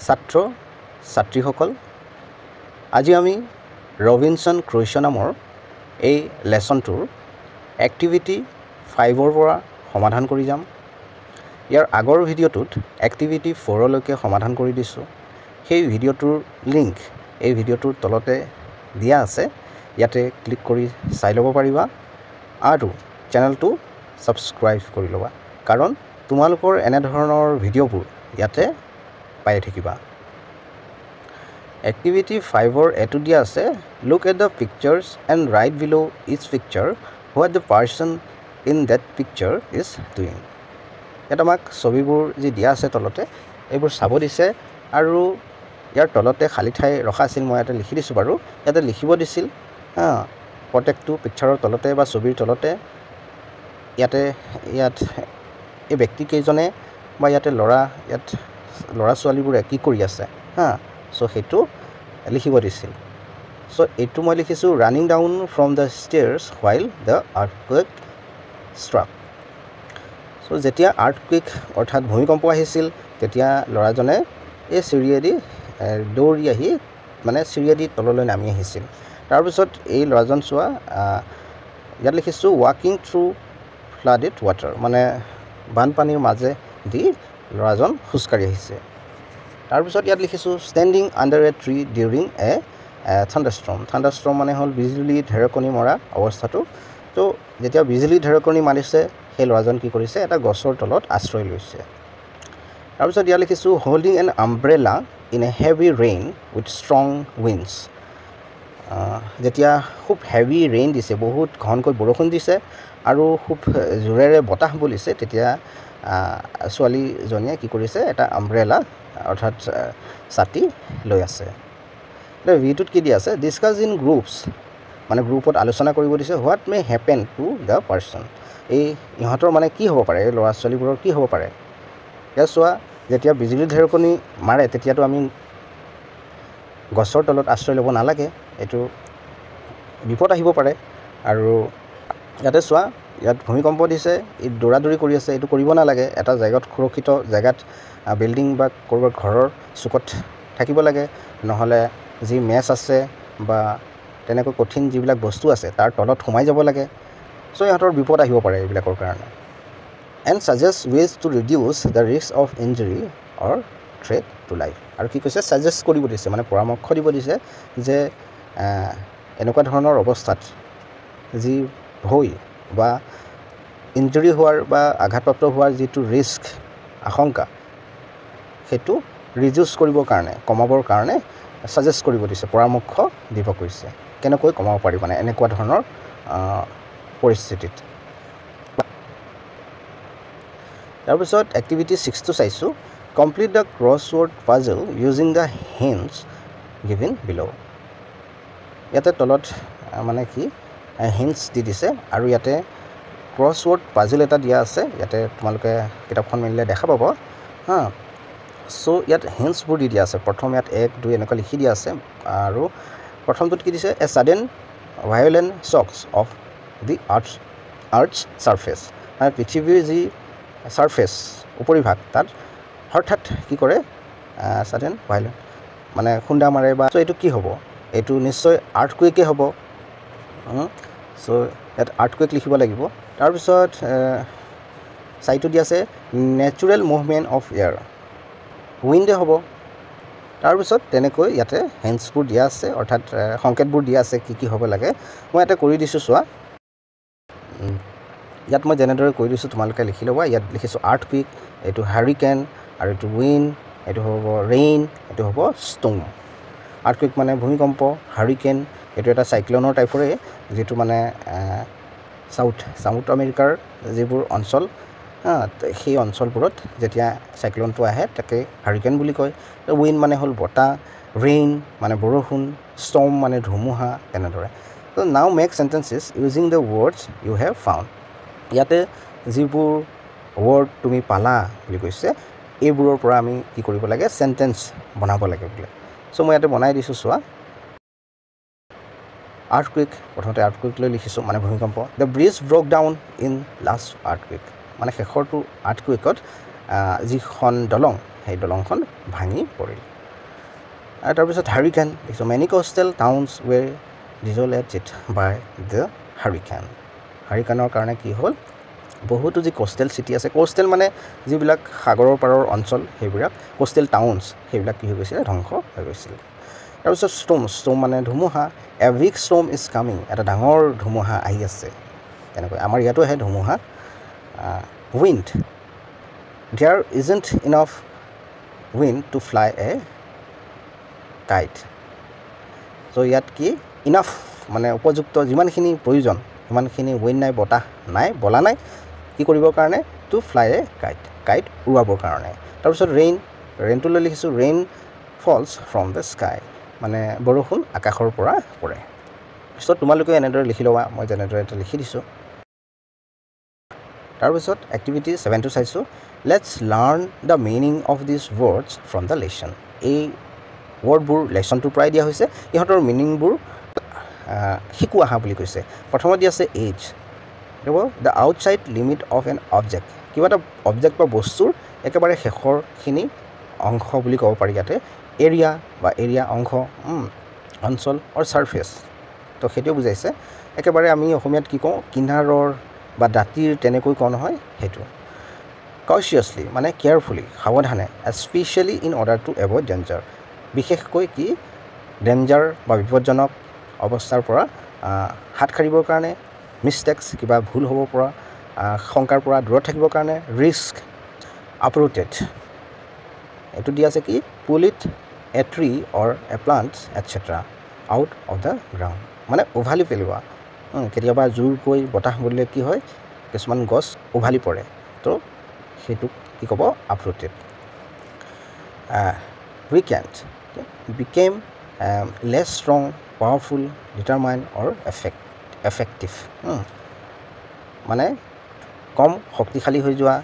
ছাত্ৰ ছাত্ৰীসকল আজি আমি ৰবিনসন ক্ৰুছ'ৰ নামৰ এই লেসনটোৰ এক্টিভিটি 5 পৰা সমাধান কৰি যাম। ইয়াৰ আগৰ ভিডিঅ'টোত এক্টিভিটি 4 লৈকে সমাধান কৰি দিছোঁ। সেই ভিডিঅ'টোৰ লিংক এই ভিডিঅ'টোৰ তলতে দিয়া আছে, ইয়াতে ক্লিক কৰি চাই ল'ব পাৰিবা আৰু চেনেলটো সাবস্ক্ৰাইব কৰি ল'বা, কাৰণ তোমালোকৰ এনে ধৰণৰ ভিডিঅ'বোৰ ইয়াতে পাই থাকিবা। এক্টিভিটি 5 এটো দিয়া আছে, look at the pictures and write below each picture what the person in that picture is doing. ইয়াত আমাক ছবিবোৰ যি দিয়া আছে তলতে এইবোৰ চাব দিছে আৰু ইয়াৰ তলতে খালী ঠাই ৰখা আছিল, মই ইয়াতে লিখি দিছোঁ বাৰু। ইয়াতে লিখিব দিছিল প্ৰত্যেকটো পিকচাৰৰ তলতে বা ছবিৰ তলতে ইয়াত এই ব্যক্তিকেইজনে বা ইয়াত ল'ৰা ছোৱালীবোৰে কি কৰি আছে চ' সেইটো লিখিব দিছিল। চ' এইটো মই লিখিছোঁ running down from the stairs while the earthquake struck. চ' যেতিয়া আৰ্থকুৱেক অৰ্থাৎ ভূমিকম্প আহিছিল তেতিয়া ল'ৰাজনে এই চিৰিয়েদি দৌৰি আহি চিৰিয়েদি তললৈ নামি আহিছিল। তাৰপিছত এই ল'ৰাজন চোৱা, ইয়াত লিখিছোঁ ৱাকিং থ্ৰু ফ্লাডেড ৱাটাৰ, বানপানীৰ মাজেদি ল'ৰাজন খোজকাঢ়ি আহিছে। তাৰপিছত ইয়াত লিখিছোঁ ষ্টেণ্ডিং আণ্ডাৰ এ ট্ৰী ডিউৰিং এ থাণ্ডাৰষ্টৰ্ম। থাণ্ডাৰষ্টৰ্ম হ'ল বিজুলী ঢেৰেকনি মৰা অৱস্থাটো। তো যেতিয়া বিজুলী ঢেৰেকনি মাৰিছে সেই ল'ৰাজন কি কৰিছে, এটা গছৰ তলত আশ্ৰয় লৈছে। তাৰপিছত ইয়াত লিখিছোঁ holding an umbrella in a heavy rain with strong winds. যেতিয়া খুব হেভি ৰেইন দিছে, বহুত ঘনকৈ বৰষুণ দিছে আৰু খুব জোৰেৰে বতাহ বলিছে, তেতিয়া ছোৱালীজনীয়ে কি কৰিছে, এটা আমব্ৰেলা অৰ্থাৎ ছাতি লৈ আছে। এতিয়া ভিটোত কি দিয়া আছে, ডিছকাছ ইন গ্ৰুপছ, গ্ৰুপত আলোচনা কৰিব দিছে what May happen to the person. এই ইহঁতৰ কি হ'ব পাৰে, এই ল'ৰা ছোৱালীবোৰৰ কি হ'ব পাৰে। এতিয়া চোৱা, যেতিয়া বিজুলী ঢেৰেকনি মাৰে তেতিয়াতো আমি গছৰ তলত আশ্ৰয় ল'ব নালাগে, এইটো বিপদ আহিব পাৰে। আৰু ইয়াতে চোৱা, ইয়াত ভূমিকম্প দিছে, ই দৌৰাদৌৰি কৰি আছে, এইটো কৰিব নালাগে। এটা জেগাত সুৰক্ষিত জেগাত বিল্ডিং বা ক'ৰবাত ঘৰৰ চুকত থাকিব লাগে, নহ'লে যি মেচ আছে বা তেনেকৈ কঠিন যিবিলাক বস্তু আছে তাৰ তলত সোমাই যাব লাগে। চ' ইহঁতৰ বিপদ আহিব পাৰে এইবিলাকৰ কাৰণে। And suggest ways to reduce the risk of injury or threat to life. আৰু কি কৈছে, ছাজেষ্ট কৰিব দিছে, পৰামৰ্শ দিব দিছে যে এনেকুৱা ধৰণৰ অৱস্থাত যি ভয় বা ইঞ্জুৰি হোৱাৰ বা আঘাতপ্ৰাপ্ত হোৱাৰ যিটো ৰিস্ক আশংকা, সেইটো ৰিডিউচ কৰিবৰ কাৰণে, কমাবৰ কাৰণে ছাজেষ্ট কৰিব দিছে, পৰামৰ্শ দিব কৈছে কেনেকৈ কমাব পাৰি এনেকুৱা ধৰণৰ পৰিস্থিতিত। তাৰপিছত এক্টিভিটি 6টো চাইছোঁ, complete the crossword puzzle using the hints given below'. ইয়াতে তলত কি হিণ্টছ দি দিছে আৰু ইয়াতে ক্ৰছৱৰ্ড পাজল এটা দিয়া আছে, ইয়াতে তোমালোকে কিতাপখন মেলিলে দেখা পাব চ' ইয়াত হিণ্টছবোৰ দি দিয়া আছে। প্ৰথম ইয়াত 1, 2 এনেকুৱা লিখি দিয়া আছে আৰু প্ৰথমটোত কি দিছে, a sudden violent shocks of the earth's surface. পৃথিৱীৰ যি ছাৰফেচ উপৰিভাগ তাত হঠাৎ কি কৰে, ছাডেন ভায়লেণ্ট খুন্দা মাৰে বা চ' এইটো কি হ'ব, এইটো নিশ্চয় আৰ্থকুৱেকে হ'ব। চ' ইয়াত আৰ্থকুৱেক লিখিব লাগিব। তাৰপিছত চাইটো দিয়া আছে নেচাৰেল মুভমেণ্ট অফ এয়াৰ, উইণ্ডে হ'ব। তাৰপিছত তেনেকৈ ইয়াতে হেণ্ডছবোৰ দিয়া আছে, অৰ্থাৎ সংকেতবোৰ দিয়া আছে কি কি হ'ব লাগে। মই ইয়াতে কৰি দিছোঁ, চোৱা ইয়াত মই যেনেদৰে কৰি দিছোঁ তোমালোকে লিখি ল'বা। ইয়াত লিখিছোঁ আৰ্থকুৱেক, এইটো হাৰিকেন, আৰু এইটো উইণ্ড, এইটো হ'ব ৰেইন, এইটো হ'ব ষ্টৰ্ম। আৰ্থকুৱেক ভূমিকম্প, হাৰিকেন এইটো এটা চাইক্লনৰ টাইপৰে, যিটো চাউথ আমেৰিকাৰ যিবোৰ অঞ্চল সেই অঞ্চলবোৰত যেতিয়া চাইক্লনটো আহে তাকে হাৰিকেন বুলি কয়। উইণ্ড হ'ল বতাহ, ৰেইন বৰষুণ, ষ্টৰ্ম ধুমুহা, তেনেদৰে। ত' now make sentences using the words you have found. ইয়াতে যিবোৰ ৱৰ্ড তুমি পালা বুলি কৈছে, এইবোৰৰ পৰা আমি কি কৰিব লাগে, চেণ্টেন্স বনাব লাগে বোলে। চ' মই ইয়াতে বনাই দিছোঁ, চোৱা আৰ্থকুৱেক, প্ৰথমতে আৰ্থকুৱেক লৈ লিখিছোঁ ভূমিকম্প। The bridge broke down in last earthquake, শেষৰটো আৰ্থকুৱেকত যিখন দলং সেই দলংখন ভাঙি পৰিল আৰু তাৰপিছত হাৰিকেন দেখিছোঁ মেনি কোষ্টেল টাউনছ ৱেৰ ডিজলেটেড বাই দ্য হাৰিকেনৰ কাৰণে কি হ'ল বহুতো যি কোষ্টেল চিটি আছে কোষ্টেল মানে যিবিলাক সাগৰৰ পাৰৰ অঞ্চল সেইবিলাক কোষ্টেল টাউনছ সেইবিলাক কি হৈ গৈছিলে ধ্বংস হৈ গৈছিল তাৰপিছত ষ্টৰ্ম মানে ধুমুহা a big storm is coming এটা ডাঙৰ ধুমুহা আহি আছে তেনেকৈ আমাৰ ইয়াতো আহে ধুমুহা wind there isn't enough wind to fly a kite চ' ইয়াত কি ইনাফ মানে উপযুক্ত যিমানখিনি প্ৰয়োজন সিমানখিনি উইণ্ড নাই বতাহ নাই বলা নাই কি কৰিবৰ কাৰণে টু ফ্লাই এ কাইট উৰুৱাবৰ কাৰণে তাৰপিছত ৰেইনটোলৈ লিখিছোঁ rain falls from the sky মানে বৰষুণ আকাশৰ পৰা পৰে পিছত তোমালোকে এনেদৰে লিখি ল'বা মই যেনেদৰে এটা লিখি দিছোঁ তাৰপিছত এক্টিভিটি 7টো চাইছোঁ let's learn the meaning of this words from the lesson এই ৱৰ্ডবোৰ লেচনটোৰ পৰাই দিয়া হৈছে ইহঁতৰ মিনিংবোৰ শিকোৱা আহা বুলি কৈছে প্ৰথমত দিয়া আছে edge the outside limit of an object কিবা এটা অবজেক্ট বা বস্তুৰ একেবাৰে শেষৰখিনি অংশ বুলি ক'ব পাৰি ইয়াতে এৰিয়া অংশ অঞ্চল অৰ ছাৰ্ফেচ তো সেইটোও বুজাইছে একেবাৰে আমি অসমীয়াত কি কওঁ কিনাৰৰ বা দাঁতিৰ তেনেকৈ কওঁ নহয় সেইটো কচিয়াছলি মানে কেয়াৰফুলি সাৱধানে specially in order to avoid danger বিশেষকৈ কি ডেঞ্জাৰ বা বিপদজনক অৱস্থাৰ পৰা হাত সাৰিবৰ কাৰণে মিষ্টেক্স কিবা ভুল হ'ব পৰা শংকাৰ পৰা দূৰত থাকিবৰ কাৰণে ৰিস্ক আপৰুটেড এইটো দিয়া আছে কি pull it a tree or a plants etcetera out of the ground মানে উভালি পেলোৱা কেতিয়াবা জোৰকৈ বতাহ বলিলে কি হয় কিছুমান গছ উভালি পৰে তো সেইটোক কি ক'ব uprooted weakened became less strong powerful determined or effective মানে কম শক্তিশালী হৈ যোৱা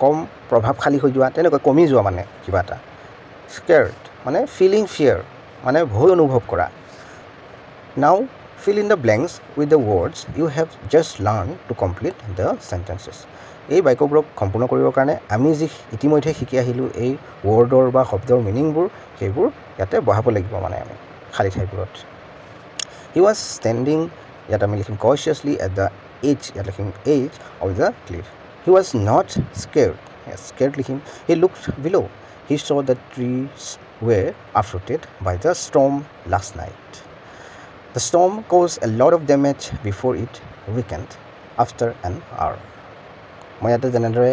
কম প্ৰভাৱশালী হৈ যোৱা তেনেকৈ কমি যোৱা মানে কিবা এটা স্কেয়াৰ্ড মানে ফিলিং ফিয়াৰ মানে ভয় অনুভৱ কৰা নাও fill in the blanks with the words you have just learned to complete the sentences এই বাক্যবোৰক সম্পূৰ্ণ কৰিবৰ কাৰণে আমি যি ইতিমধ্যে শিকি আহিলোঁ এই ৱৰ্ডৰ বা শব্দৰ মিনিংবোৰ সেইবোৰ ইয়াতে বহাব লাগিব মানে আমি খালী ঠাইবোৰত হি ৱাজ ষ্টেণ্ডিং ইয়াত আমি লিখিম cautiously at the edge ইয়াত লিখিম edge of the cliff he was not scared লিখিম he looked below he saw the trees were uprooted by the storm last night The storm caused a lot of damage before it weakened after an hour. মই ইয়াতে যেনেদৰে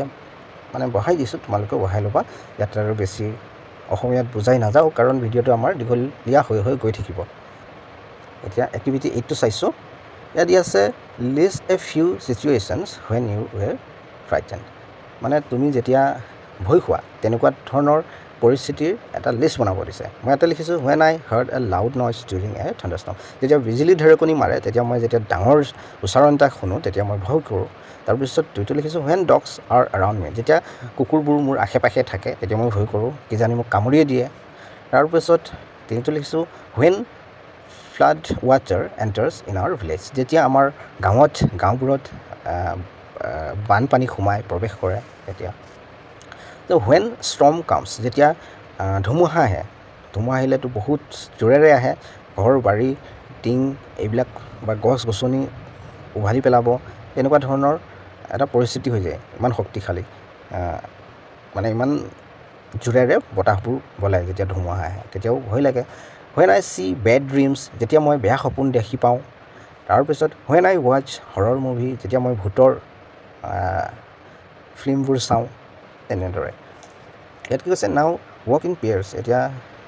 মানে বহাই দিছোঁ তোমালোকে বহাই ল'বা ইয়াতে আৰু বেছি অসমীয়াত বুজাই নাযাওঁ কাৰণ ভিডিঅ'টো আমাৰ দীঘলীয়া হৈ গৈ থাকিব এতিয়া এক্টিভিটি 8টো চাইছোঁ ইয়াত দিয়া আছে list a few situations when you were frightened মানে তুমি যেতিয়া ভয় খোৱা তেনেকুৱা ধৰণৰ পৰিস্থিতিৰ এটা লিষ্ট বনাব দিছে মই এটা লিখিছোঁ when I heard a loud noise during a thunderstorm যেতিয়া বিজুলী ঢেৰেকনি মাৰে তেতিয়া মই যেতিয়া ডাঙৰ উচ্চাৰণ এটা শুনো তেতিয়া মই ভয় কৰোঁ তাৰপিছত দুইটো লিখিছোঁ when dogs are around me যেতিয়া কুকুৰবোৰ মোৰ আশে পাশে থাকে তেতিয়া মই ভয় কৰোঁ কিজানি মোক কামুৰিয়ে দিয়ে তাৰপিছত তিনিটো লিখিছোঁ when flood water enters in our village যেতিয়া আমাৰ গাঁওবোৰত বানপানী সোমাই প্ৰৱেশ কৰে তেতিয়া তো when storm comes যেতিয়া ধুমুহা আহিলেতো বহুত জোৰেৰে আহে ঘৰ বাৰী টিং এইবিলাক বা গছ গছনি উভালি পেলাব তেনেকুৱা ধৰণৰ এটা পৰিস্থিতি হৈ যায় ইমান শক্তিশালী মানে ইমান জোৰেৰে বতাহবোৰ বলায় যেতিয়া ধুমুহা আহে তেতিয়াও ভয় লাগে when I see bad dreams যেতিয়া মই বেয়া সপোন দেখি পাওঁ তাৰপিছত when I watch horror movie যেতিয়া মই ভূতৰ ফিল্মবোৰ চাওঁ তেনেদৰে ইয়াত কি কৈছে নাও ৱৰ্ক ইন পেয়াৰ্ছ এতিয়া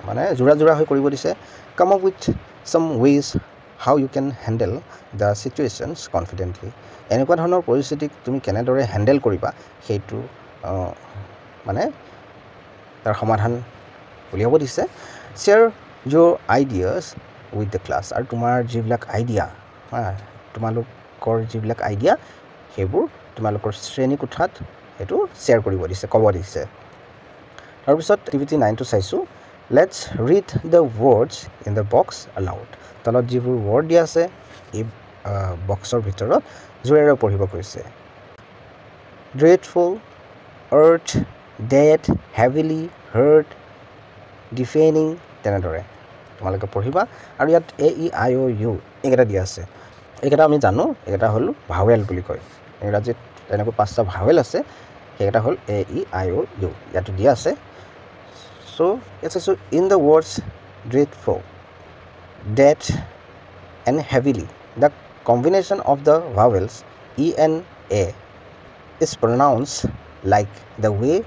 মানে জোৰা হৈ কৰিব দিছে come up with some ways how you can handle the situations confidently এনেকুৱা ধৰণৰ পৰিস্থিতিক তুমি কেনেদৰে হেণ্ডেল কৰিবা সেইটো মানে তাৰ সমাধান উলিয়াব দিছে share your ideas with the class আৰু তোমাৰ যিবিলাক আইডিয়া তোমালোকৰ যিবিলাক আইডিয়া সেইবোৰ তোমালোকৰ শ্ৰেণী কোঠাত সেইটো শ্বেয়াৰ কৰিব দিছে ক'ব দিছে তাৰপিছত এক্টিভিটি 9টো চাইছোঁ let's read the words in the box aloud তলত যিবোৰ ৱৰ্ড দিয়া আছে এই বক্সৰ ভিতৰত জোৰেৰে পঢ়িব কৈছে ড্ৰেডফুল আৰ্থ dead, heavily, hurt, defending তেনেদৰে তোমালোকে পঢ়িবা আৰু ইয়াত এ ই আই অ' ইউ এইকেইটা দিয়া আছে এইকেইটা আমি জানো এইকেইটা হ'ল ভাৱেল বুলি কয় ইংৰাজীত তেনেকৈ 5টা ভাৱেল আছে সেইকেইটা হ'ল এ ই আই অ' ইউ ইয়াতো দিয়া আছে so it's also in the words dreadful dead and heavily the combination of the vowels e and a is pronounced like the way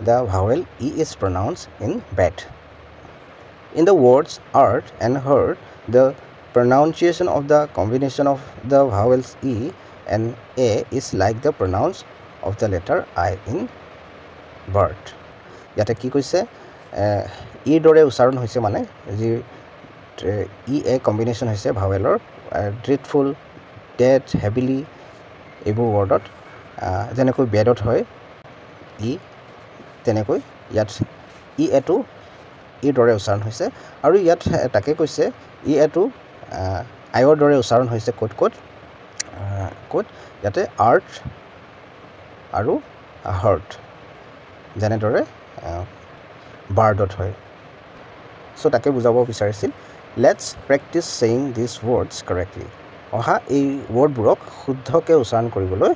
the vowel e is pronounced in bed. In the words art and hurt, the pronunciation of the combination of the vowels e and a is like the pronounce of the letter I in bird. ইয়াতে কি কৈছে ই দৰে উচ্চাৰণ হৈছে মানে যি ই এ combination হৈছে ভাৱেলৰ ড্ৰেডফুল dead heavily এইবোৰ ৱৰ্ডত যেনেকৈ বেডত হয় ই তেনেকৈ ইয়াত ই এটো ই দৰে উচ্চাৰণ হৈছে আৰু ইয়াত তাকে কৈছে ই এটো আইৰ দৰে উচ্চাৰণ হৈছে ক'ত ইয়াতে আৰ্ট আৰু হাৰ্ট যেনেদৰে বাৰ্ডত হয় চ' তাকে বুজাব বিচাৰিছিল let's practice saying this words correctly অহা এই ৱৰ্ডবোৰক শুদ্ধকৈ উচ্চাৰণ কৰিবলৈ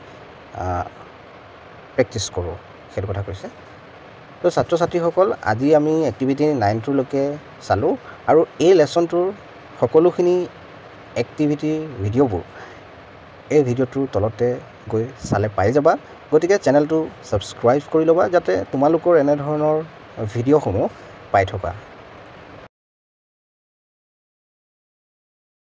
প্ৰেক্টিছ কৰোঁ সেইটো কথা কৈছে তো ছাত্ৰ ছাত্ৰীসকল আজি আমি এক্টিভিটি 9লৈকে চালোঁ আৰু এই লেচনটোৰ সকলোখিনি এক্টিভিটি ভিডিঅ'বোৰ এই ভিডিঅ'টোৰ তলতে গৈ চালে পাই যাবা গতিকে চেনেলটো ছাবস্ক্ৰাইব কৰি ল'বা যাতে তোমালোকৰ এনেধৰণৰ ভিডিঅ'সমূহ পাই থকা